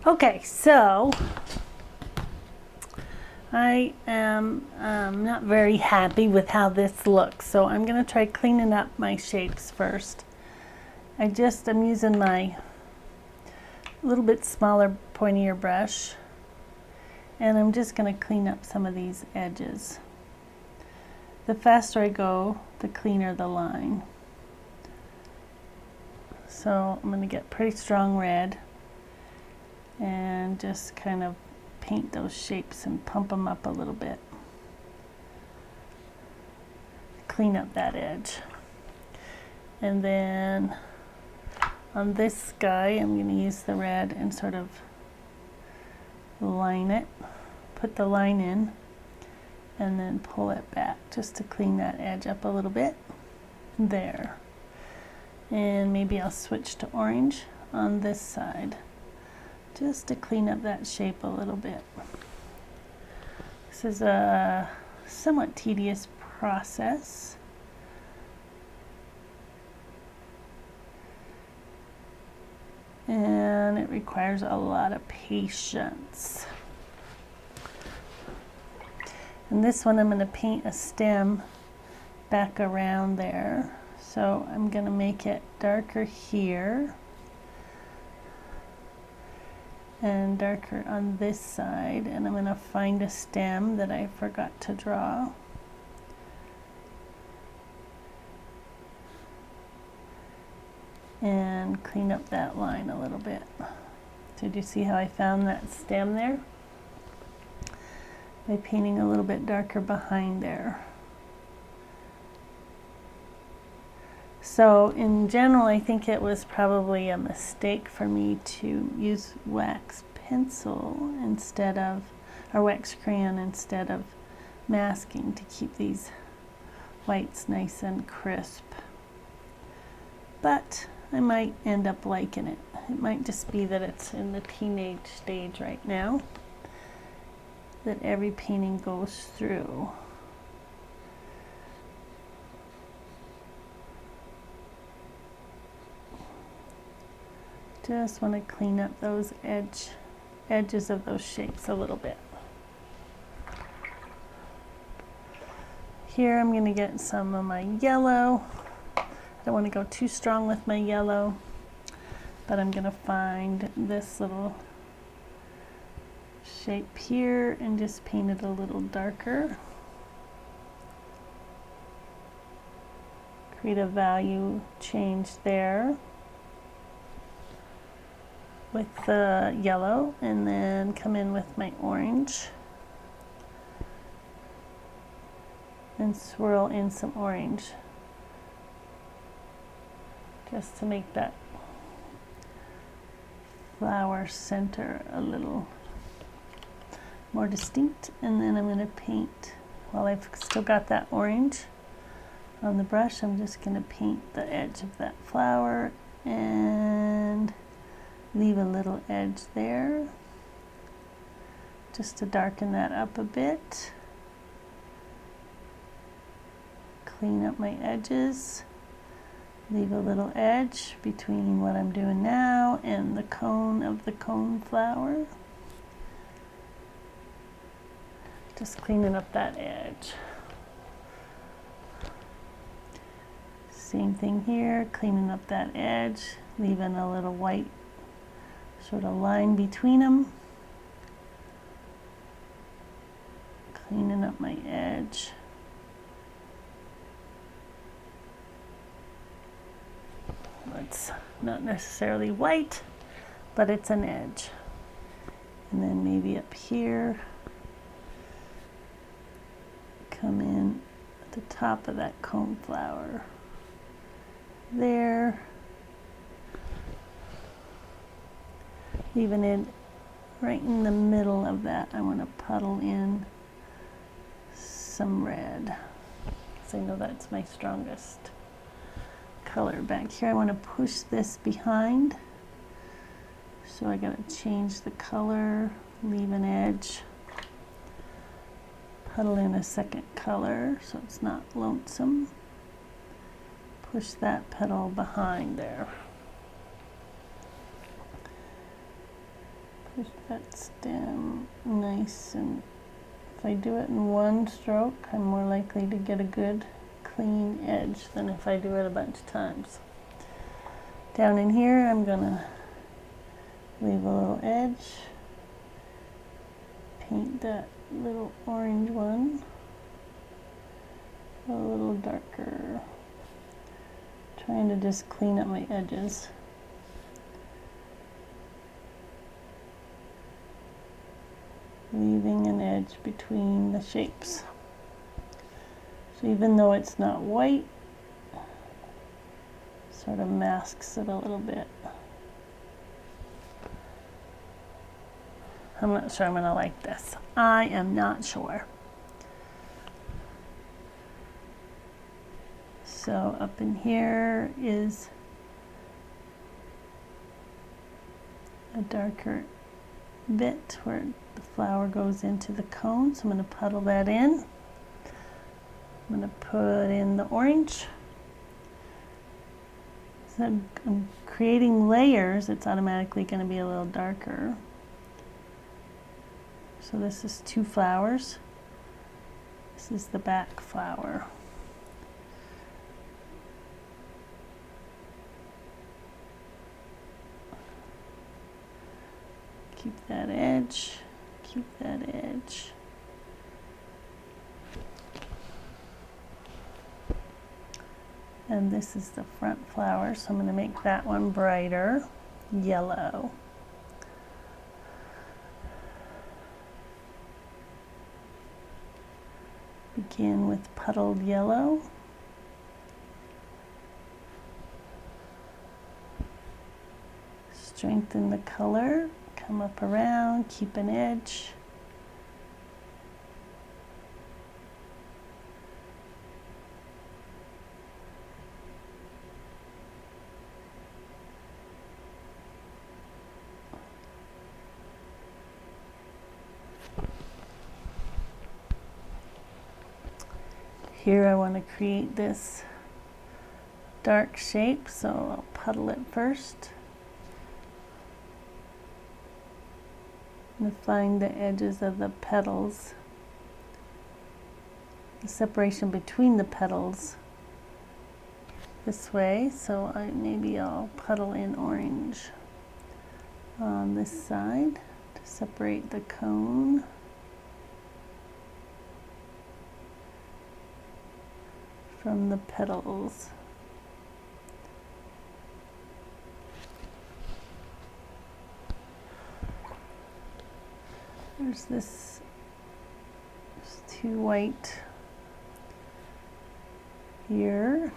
Okay, so I am not very happy with how this looks, so I'm going to try cleaning up my shapes first. I'm using my little bit smaller, pointier brush, and I'm just going to clean up some of these edges. The faster I go, the cleaner the line. So I'm going to get pretty strong red and just kind of paint those shapes and pump them up a little bit. Clean up that edge. And then on this guy, I'm going to use the red and sort of line it, put the line in, and then pull it back just to clean that edge up a little bit. There. And maybe I'll switch to orange on this side just to clean up that shape a little bit. This is a somewhat tedious process. And it requires a lot of patience. And this one I'm going to paint a stem back around there. So I'm going to make it darker here and darker on this side, and I'm going to find a stem that I forgot to draw. And clean up that line a little bit. So do you see how I found that stem there? By painting a little bit darker behind there. So in general, I think it was probably a mistake for me to use wax pencil instead of, or wax crayon instead of masking to keep these whites nice and crisp. But I might end up liking it. It might just be that it's in the teenage stage right now that every painting goes through. Just want to clean up those edges of those shapes a little bit. Here I'm going to get some of my yellow. I don't want to go too strong with my yellow, but I'm going to find this little shape here and just paint it a little darker. Create a value change there with the yellow, and then come in with my orange and swirl in some orange just to make that flower center a little more distinct. And then I'm going to paint, while I've still got that orange on the brush, I'm just going to paint the edge of that flower and leave a little edge there just to darken that up a bit. Clean up my edges, leave a little edge between what I'm doing now and the cone of the cone flower. Just cleaning up that edge. Same thing here, cleaning up that edge, leaving a little white sort of line between them. Cleaning up my edge. It's not necessarily white, but it's an edge. And then maybe up here, come in at the top of that cone flower. There. Leaving it right in the middle of that, I want to puddle in some red, because I know that's my strongest color. Back here I want to push this behind, so I got to change the color, leave an edge, puddle in a second color so it's not lonesome, push that petal behind there. push that stem nice, and if I do it in one stroke, I'm more likely to get a good clean edge than if I do it a bunch of times. Down in here, I'm gonna leave a little edge, paint that little orange one a little darker, trying to just clean up my edges. Leaving an edge between the shapes. So even though it's not white, sort of masks it a little bit. I'm not sure I'm going to like this. I am not sure. So up in here is a darker bit where the flower goes into the cone, so I'm going to puddle that in. I'm going to put in the orange. So I'm creating layers, it's automatically going to be a little darker. So this is 2 flowers. This is the back flower. Keep that edge, keep that edge. And this is the front flower, so I'm going to make that one brighter yellow. Begin with puddled yellow. Strengthen the color. Come up around, keep an edge. Here I want to create this dark shape, so I'll puddle it first. And find the edges of the petals, the separation between the petals this way, so maybe I'll puddle in orange on this side to separate the cone. From the petals. There's this, there's 2 white here,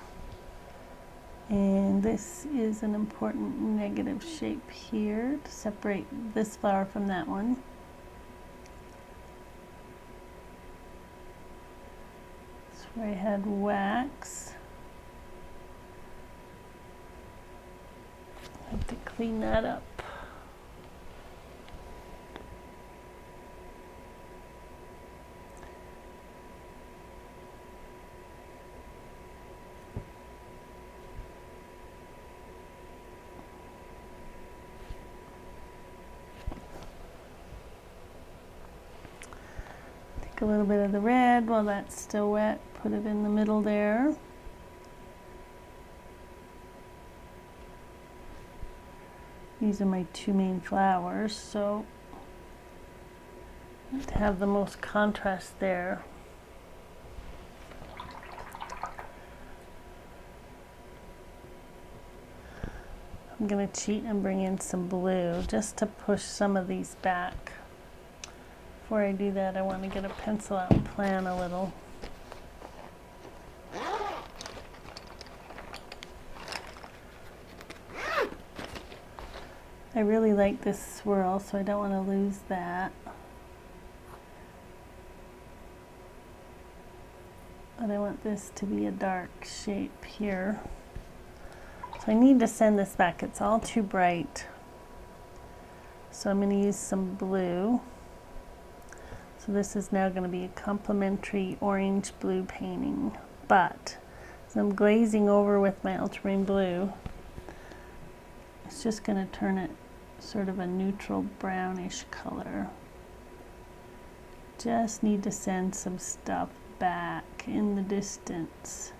and this is an important negative shape here to separate this flower from that one. That's where I had wax. I have to clean that up. A little bit of the red while that's still wet, put it in the middle there. These are my 2 main flowers, so I have to have the most contrast there. I'm going to cheat and bring in some blue just to push some of these back. Before I do that, I want to get a pencil out and plan a little. I really like this swirl, so I don't want to lose that. But I want this to be a dark shape here. So I need to send this back. It's all too bright. So I'm going to use some blue. So this is now going to be a complementary orange-blue painting, but as I'm glazing over with my ultramarine blue, it's just going to turn it sort of a neutral brownish color. Just need to send some stuff back in the distance.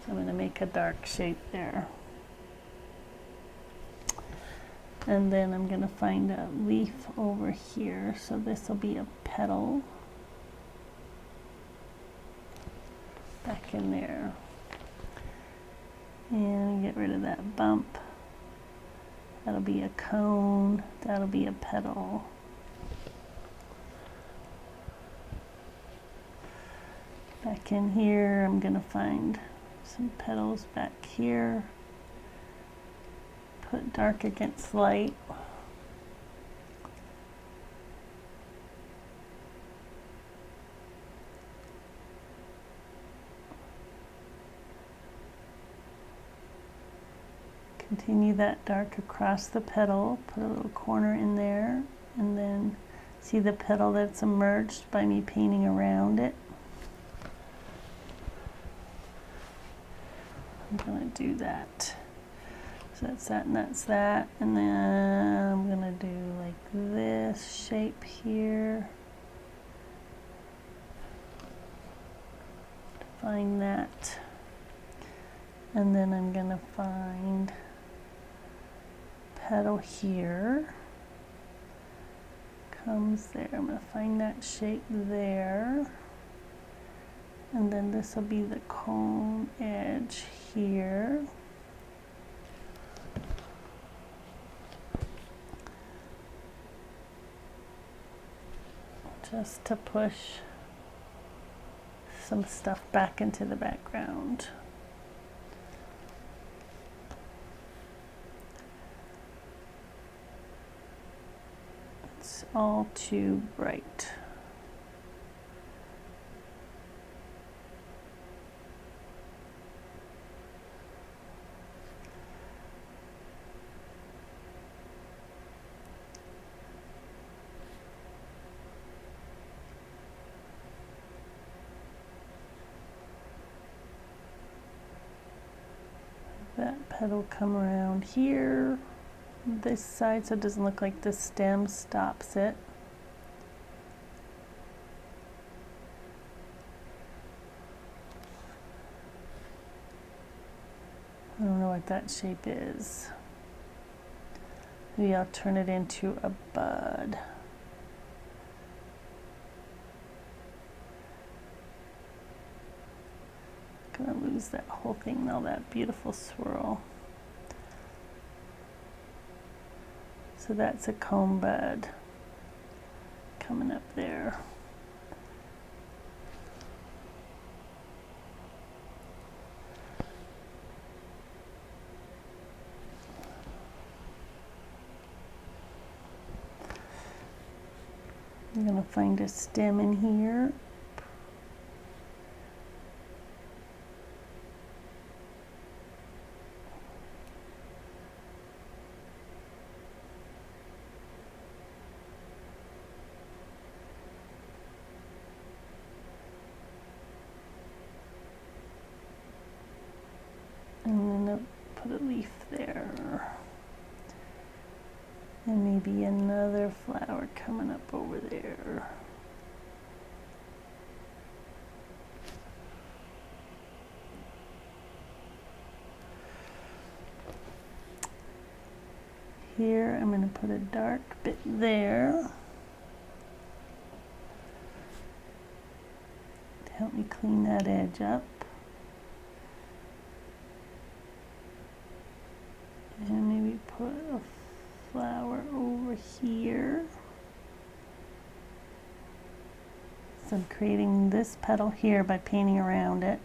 So I'm going to make a dark shape there. And then I'm going to find a leaf over here. So this will be a petal. Back in there. And get rid of that bump. That'll be a cone. That'll be a petal. Back in here, I'm going to find some petals back here. Put dark against light. Continue that dark across the petal, put a little corner in there, and then see the petal that's emerged by me painting around it. I'm going to do that. So that's that and that's that. And then I'm going to do like this shape here. Find that. And then I'm going to find petal here. Comes there. I'm going to find that shape there. And then this will be the cone edge here. Just to push some stuff back into the background. It's all too bright. That petal come around here, this side, so it doesn't look like the stem stops it. I don't know what that shape is. Maybe I'll turn it into a bud. Gonna lose that whole thing now, that beautiful swirl. So that's a cone bud coming up there. I'm gonna find a stem in here. And then I'll put a leaf there. And maybe another flower coming up over there. Here I'm going to put a dark bit there to help me clean that edge up. And maybe put a flower over here. So I'm creating this petal here by painting around it.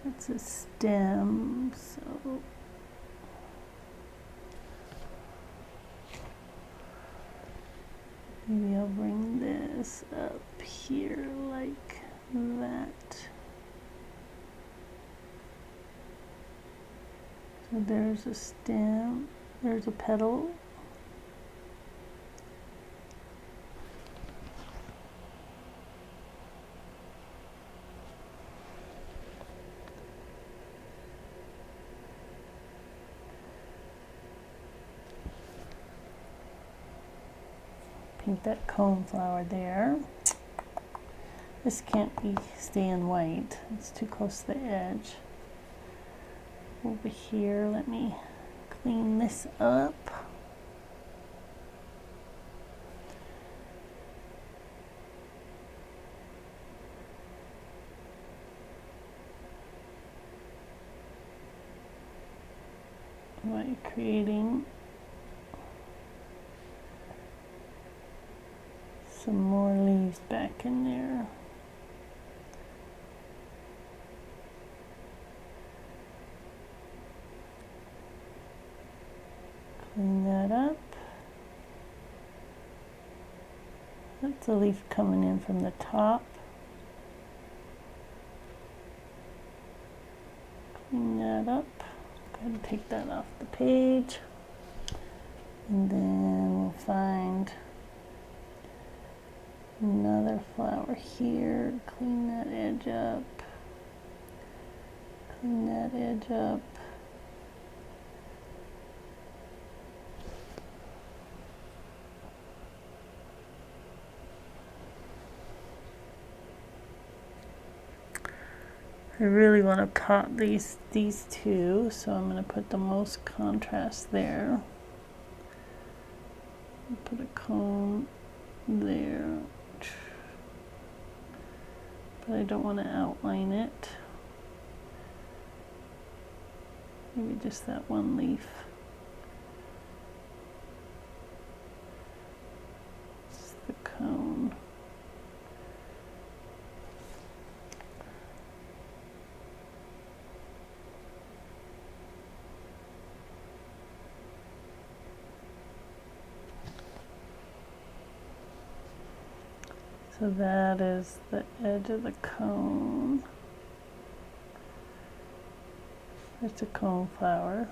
It's a stem, so this up here like that. So there's a stem, there's a petal. Paint that cone flower there. This can't be staying white, it's too close to the edge. Over here, let me clean this up. By creating some more leaves back in there. Clean that up. That's a leaf coming in from the top. Clean that up. Go ahead and take that off the page. And then we'll find another flower here. Clean that edge up. Clean that edge up. I really want to pop these two, so I'm going to put the most contrast there. Put a cone there, but I don't want to outline it. Maybe just that one leaf. Just the cone. So that is the edge of the cone. It's a cone flower.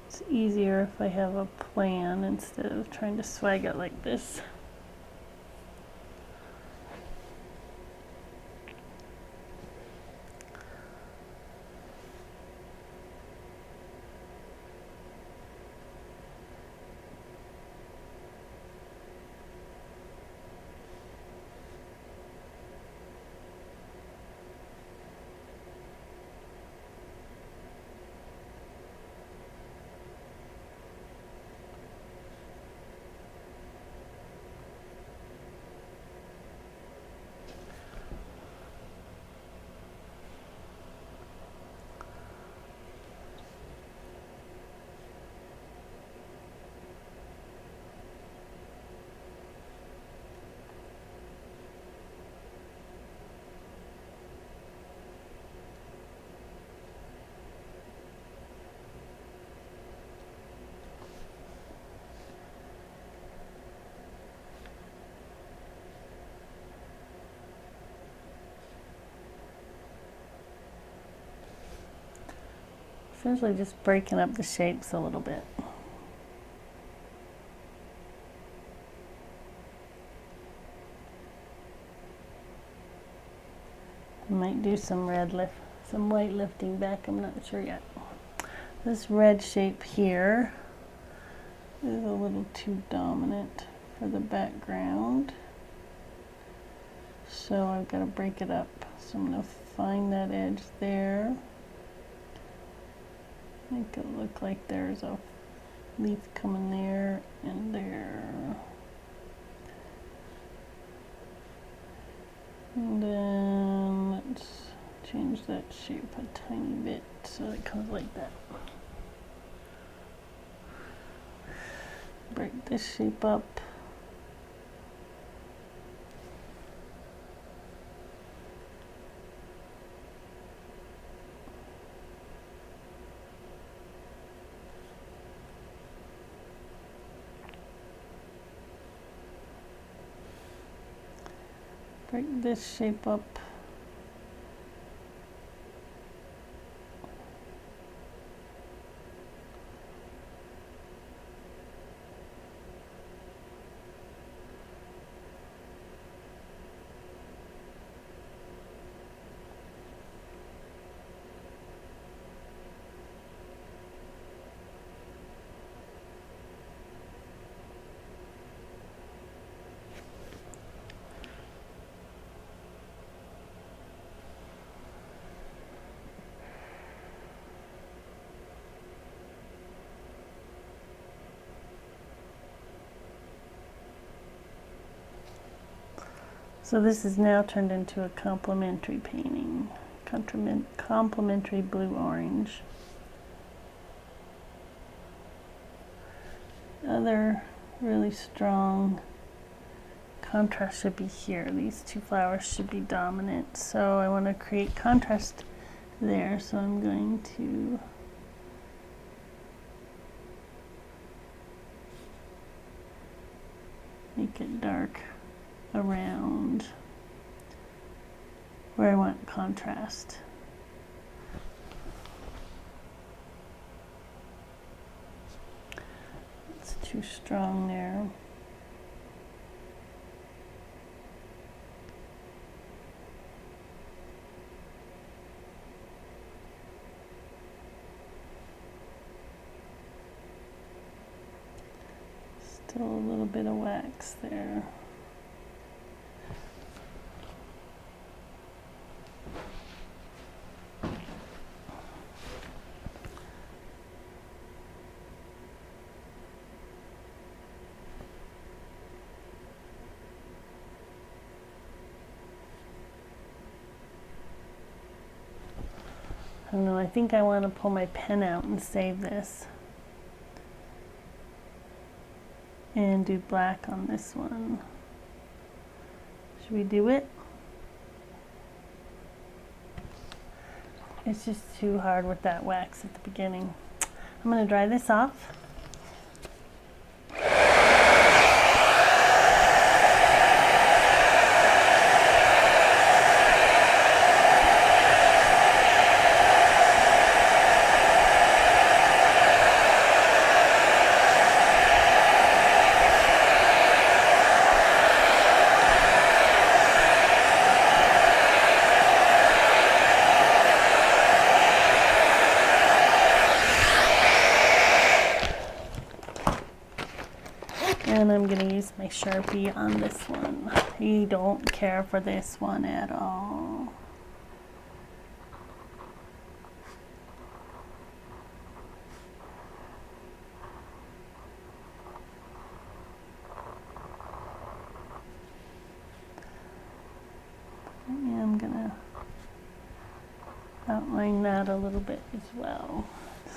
It's easier if I have a plan instead of trying to swag it like this. Essentially just breaking up the shapes a little bit. I might do some white lifting back, I'm not sure yet. This red shape here is a little too dominant for the background. So I've got to break it up. So I'm going to find that edge there. Make it look like there's a leaf coming there and there. And then let's change that shape a tiny bit so it comes like that. Break this shape up. break this shape up. So this is now turned into a complementary painting, complementary blue-orange. Other really strong contrast should be here. These two flowers should be dominant. So I want to create contrast there. So I'm going to make it dark around where I want contrast. It's too strong there. Still a little bit of wax there. I don't know, I think I want to pull my pen out and save this. And do black on this one. Should we do it? It's just too hard with that wax at the beginning. I'm going to dry this off. And I'm going to use my Sharpie on this one. I don't care for this one at all. I am going to outline that a little bit as well.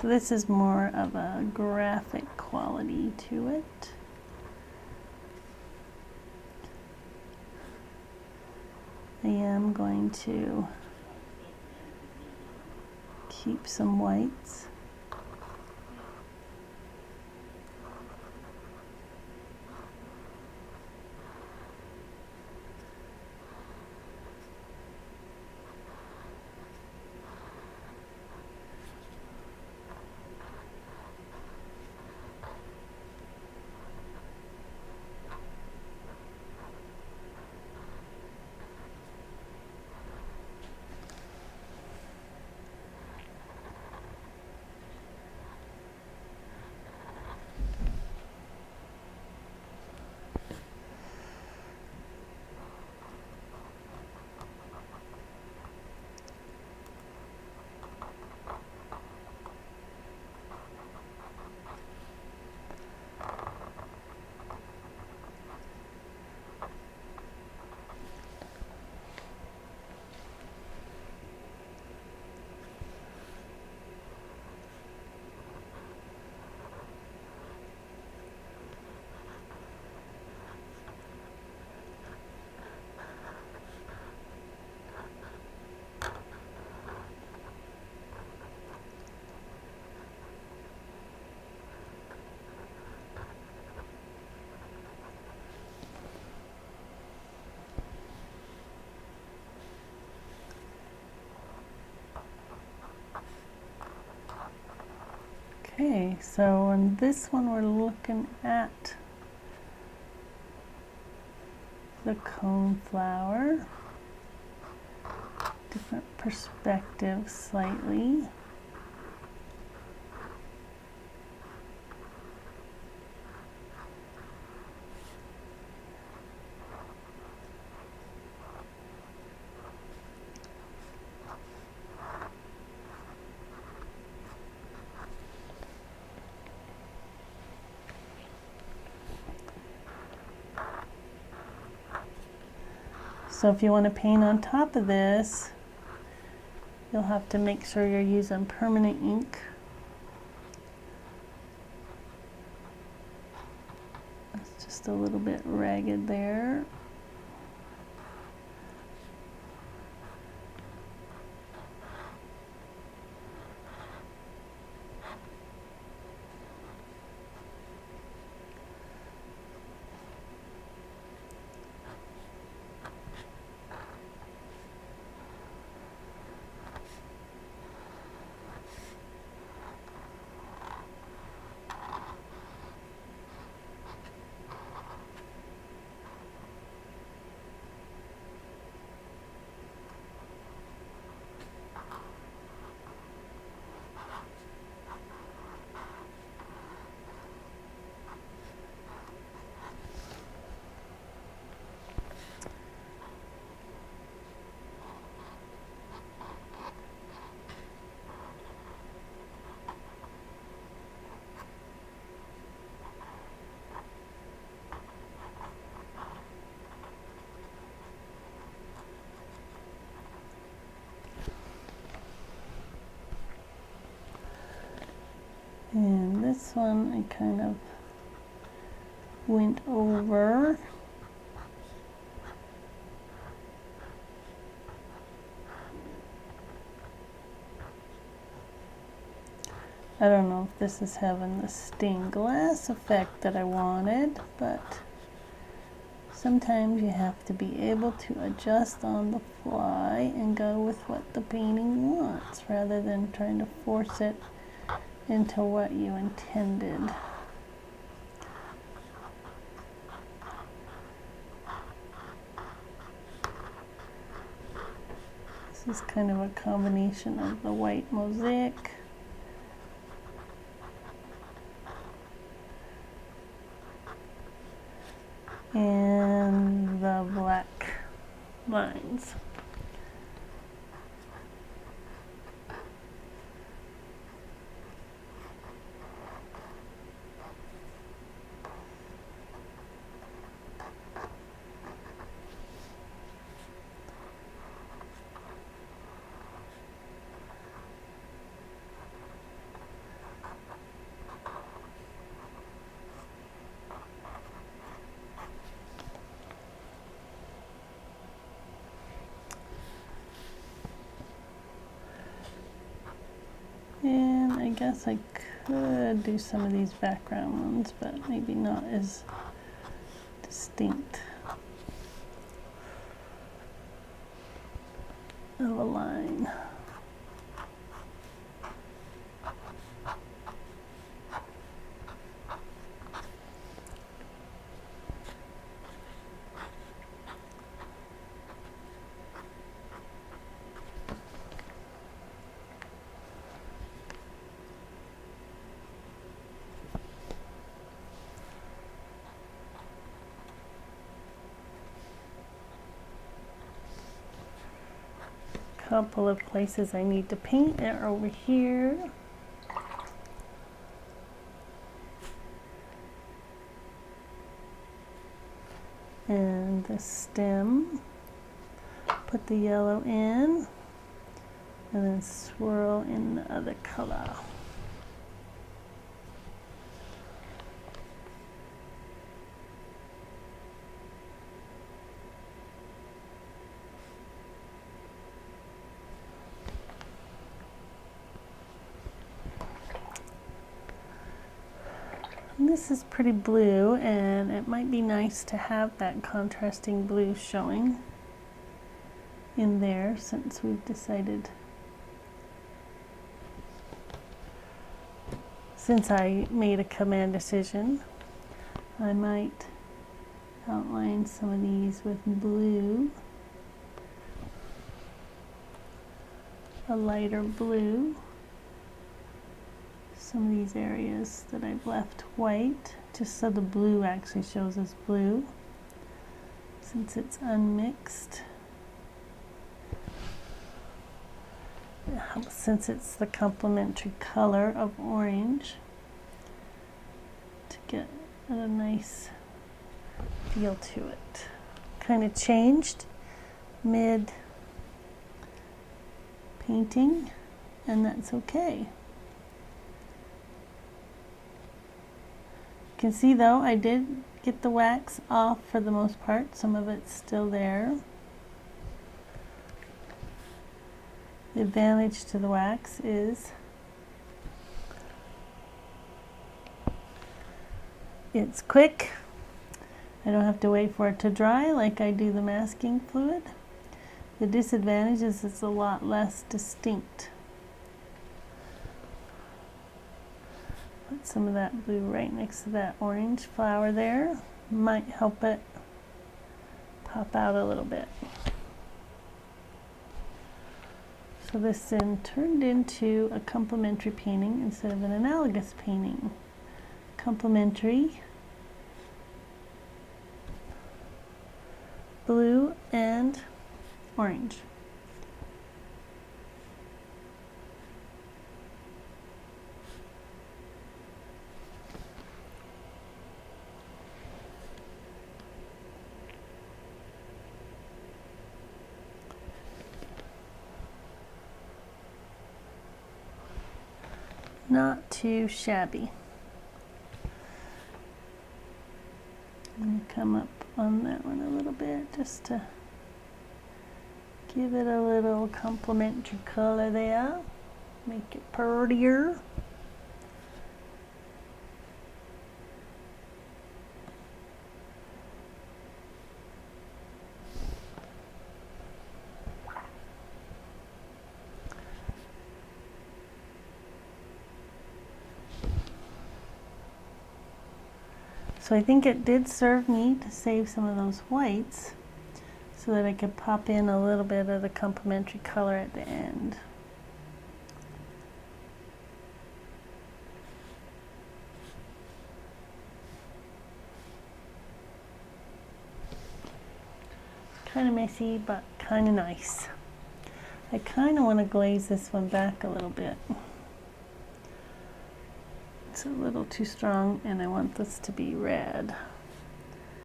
So this is more of a graphic quality to it. I am going to keep some whites. Okay, so on this one we're looking at the cone flower, different perspectives slightly. So if you want to paint on top of this, you'll have to make sure you're using permanent ink. It's just a little bit ragged there. And this one I kind of went over. I don't know if this is having the stained glass effect that I wanted, but sometimes you have to be able to adjust on the fly and go with what the painting wants rather than trying to force it into what you intended. This is kind of a combination of the white mosaic and the black lines. And I guess I could do some of these background ones, but maybe not as distinct of a line. Couple of places I need to paint are over here. And the stem. Put the yellow in and then swirl in the other color. This is pretty blue, and it might be nice to have that contrasting blue showing in there since we've decided since I made a command decision, I might outline some of these with blue, a lighter blue. Some of these areas that I've left white, just so the blue actually shows as blue, since it's unmixed. Since it's the complementary color of orange, to get a nice feel to it. Kind of changed mid painting, and that's okay. You can see though, I did get the wax off for the most part. Some of it's still there. The advantage to the wax is it's quick. I don't have to wait for it to dry like I do the masking fluid. The disadvantage is it's a lot less distinct. Put some of that blue right next to that orange flower there. Might help it pop out a little bit. So this then turned into a complementary painting instead of an analogous painting. Complementary, blue and orange. Not too shabby. I'm going to come up on that one a little bit just to give it a little complementary color there, make it prettier. So I think it did serve me to save some of those whites so that I could pop in a little bit of the complementary color at the end. Kind of messy, but kind of nice. I kind of want to glaze this one back a little bit. It's a little too strong and I want this to be red.